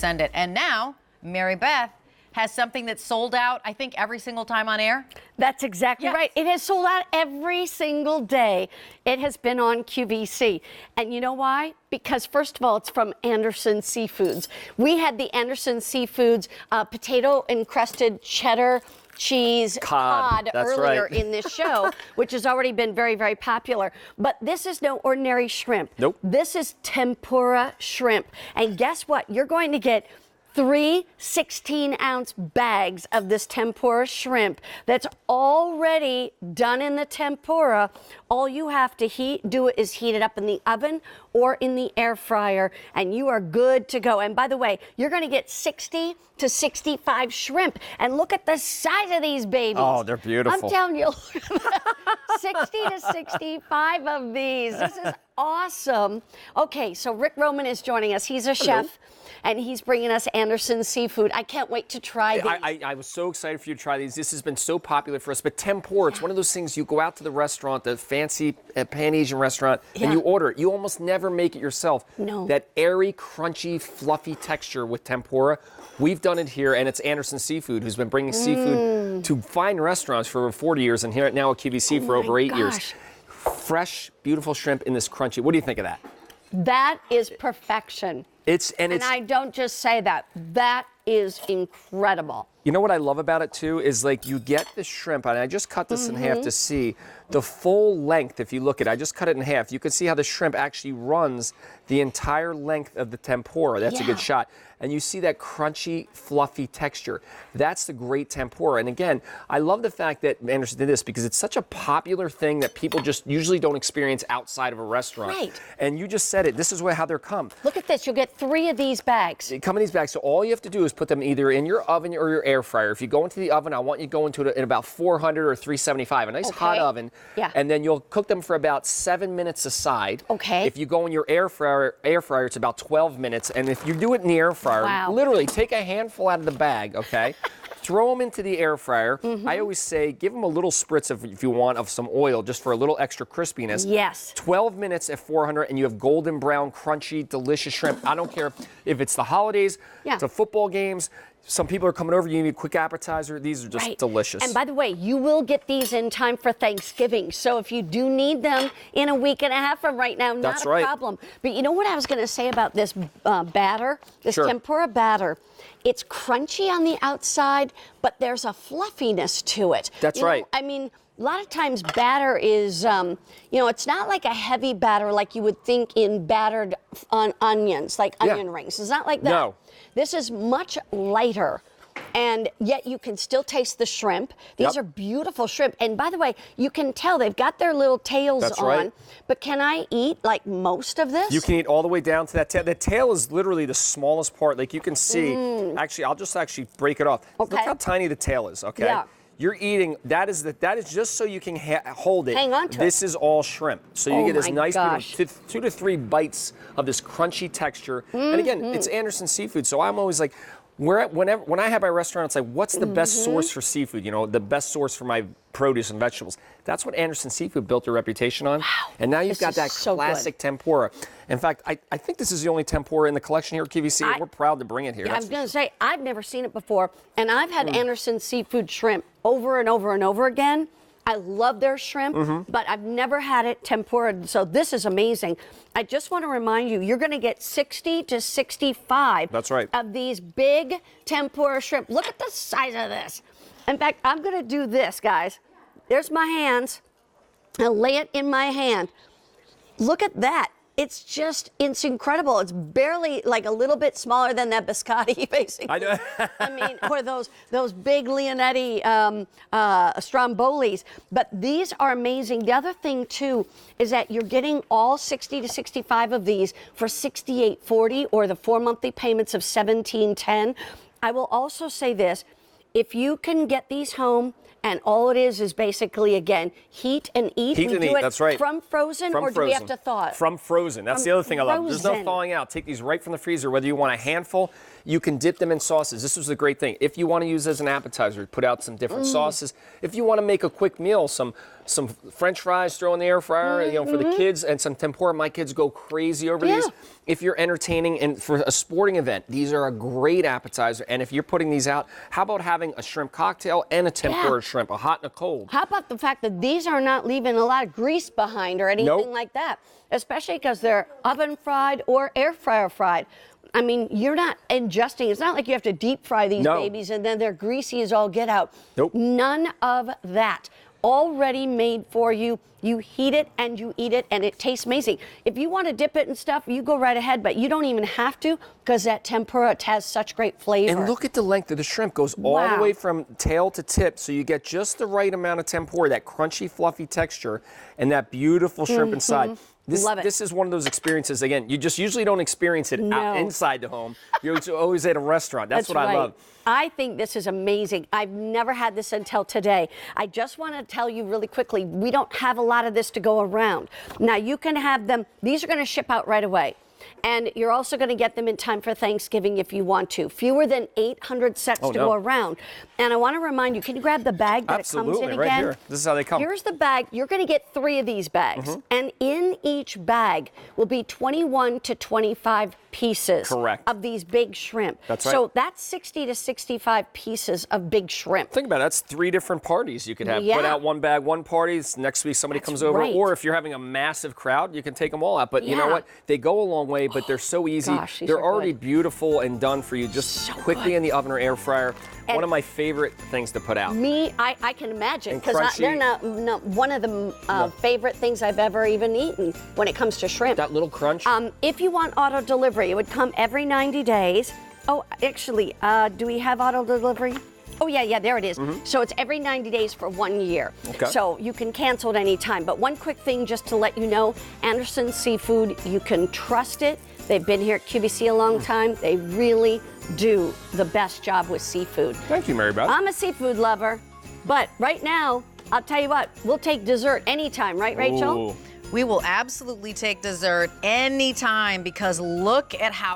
send it. And now, Mary Beth has something that's sold out, I think, every single time on air. That's exactly right. It has sold out every single day. It has been on QVC. And you know why? Because, first of all, it's from Anderson Seafoods. We had the Anderson Seafoods potato-encrusted cheddar cheese cod earlier in this show, which has already been very, very popular. But this is no ordinary shrimp. Nope. This is tempura shrimp. And guess what? You're going to get 3 16-ounce bags of this tempura shrimp that's already done in the tempura. All you have to do is heat it up in the oven or in the air fryer, and you are good to go. And by the way, you're going to get 60 to 65 shrimp. And look at the size of these babies. Oh, they're beautiful. I'm telling you, 60 to 65 of these. This is awesome. Okay, so Rick Roman is joining us. He's a chef. And he's bringing us Anderson Seafood. I can't wait to try these. I was so excited for you to try these. This has been so popular for us. But tempura, it's one of those things you go out to the restaurant, the fancy Pan-Asian restaurant, and you order it. You almost never make it yourself. No. That airy, crunchy, fluffy texture with tempura, we've done it here, and it's Anderson Seafood, who's been bringing seafood to fine restaurants for over 40 years, and here now at QVC for over 8 years. Fresh, beautiful shrimp in this crunchy. What do you think of that? That is perfection. And I don't just say that. That is incredible. You know what I love about it too is like you get the shrimp, and I just cut this in half to see the full length. If you look at it, I just cut it in half. You can see how the shrimp actually runs the entire length of the tempura. That's a good shot. And you see that crunchy, fluffy texture. That's the great tempura. And again, I love the fact that Anderson did this because it's such a popular thing that people just usually don't experience outside of a restaurant. Right. And you just said it. This is how they're come. Look at this. You'll get 3 of these bags. They come in these bags. So all you have to do is put them either in your oven or your air fryer. If you go into the oven, I want you to go into it in about 400 or 375, a nice hot oven. Yeah. And then you'll cook them for about 7 minutes aside. Okay. If you go in your air fryer, it's about 12 minutes. And if you do it in the air fryer, literally take a handful out of the bag, okay? Throw them into the air fryer. I always say give them a little spritz if you want of some oil just for a little extra crispiness. Yes. 12 minutes at 400 and you have golden brown, crunchy, delicious shrimp. I don't care if it's the holidays, it's football games. Some people are coming over, you need a quick appetizer. These are just delicious. And by the way, you will get these in time for Thanksgiving. So if you do need them in a week and a half from right now, not a problem. But you know what I was going to say about this batter, this tempura batter? It's crunchy on the outside, but there's a fluffiness to it. That's right. I mean, a lot of times batter is, it's not like a heavy batter like you would think in battered onions, like onion rings. It's not like that. No. This is much lighter, and yet you can still taste the shrimp. These are beautiful shrimp. And by the way, you can tell they've got their little tails on. But can I eat like most of this? You can eat all the way down to that tail. The tail is literally the smallest part. Like you can see, actually, I'll just break it off. Look how tiny the tail is, okay? Yeah. You're eating, that is just so you can hold it. Hang on to it. This is all shrimp. So you get this nice, 2 to 3 bites of this crunchy texture. And again, it's Anderson Seafood. So I'm always like, when I have my restaurant, it's like, what's the best source for seafood? The best source for my produce and vegetables. That's what Anderson Seafood built their reputation on. Wow. And now you've got that classic tempura. In fact, I think this is the only tempura in the collection here at QVC, and we're proud to bring it here. I was going to say, I've never seen it before, and I've had Anderson Seafood shrimp over and over and over again. I love their shrimp, but I've never had it tempura, so this is amazing. I just want to remind you, you're going to get 60 to 65 of these big tempura shrimp. Look at the size of this. In fact, I'm going to do this, guys. There's my hands. I'll lay it in my hand. Look at that. It's incredible. It's barely like a little bit smaller than that biscotti, basically. I know. I mean, or those big Leonetti strombolis. But these are amazing. The other thing too is that you're getting all 60 to 65 of these for $68.40 or the 4 monthly payments of $17.10. I will also say this: if you can get these home, and all it is basically, again, heat and eat. Heat and eat, that's right. From frozen, or do we have to thaw it? From frozen. That's the other thing I love. There's no thawing out. Take these right from the freezer, whether you want a handful. You can dip them in sauces. This was the great thing. If you want to use as an appetizer, put out some different sauces. If you want to make a quick meal, some French fries, throw in the air fryer, for the kids, and some tempura. My kids go crazy over these. If you're entertaining and for a sporting event, these are a great appetizer. And if you're putting these out, how about having a shrimp cocktail and a tempura shrimp, a hot and a cold? How about the fact that these are not leaving a lot of grease behind or anything like that, especially because they're oven fried or air fryer fried. I mean, you're not ingesting. It's not like you have to deep fry these babies and then they're greasy as all get out. Nope. None of that. Already made for you. You heat it and you eat it, and it tastes amazing. If you want to dip it and stuff, you go right ahead, but you don't even have to because that tempura has such great flavor. And look at the length of the shrimp. Goes all the way from tail to tip, so you get just the right amount of tempura, that crunchy, fluffy texture, and that beautiful shrimp inside. Love it. This is one of those experiences, again, you just usually don't experience it out inside the home. You're always at a restaurant. That's what I love. I think this is amazing. I've never had this until today. I just want to tell you really quickly, we don't have a lot of this to go around. Now, you can have them. These are going to ship out right away. And you're also going to get them in time for Thanksgiving if you want to. Fewer than 800 sets to go around. And I want to remind you, can you grab the bag that it comes in again? Right here. This is how they come. Here's the bag. You're going to get 3 of these bags. And in each bag will be 21 to 25 pieces of these big shrimp. That's right. So that's 60 to 65 pieces of big shrimp. Think about it. That's 3 different parties you could have. Put out one bag, one party. Next week somebody comes over. Or if you're having a massive crowd, you can take them all out. But you know what? They go a long way, but they're so easy. They're already beautiful and done for you just quickly in the oven or air fryer. And one of my favorite things to put out. I can imagine, because they're not one of the favorite things I've ever even eaten when it comes to shrimp. That little crunch. If you want auto delivery, it would come every 90 days. Oh, actually, do we have auto delivery? Oh, yeah, there it is. So it's every 90 days for 1 year. So you can cancel at any time. But one quick thing just to let you know, Anderson Seafood, you can trust it. They've been here at QVC a long time. They really do the best job with seafood. Thank you, Mary Beth. I'm a seafood lover, but right now, I'll tell you what, we'll take dessert anytime, right, Rachel? We will absolutely take dessert anytime, because look at how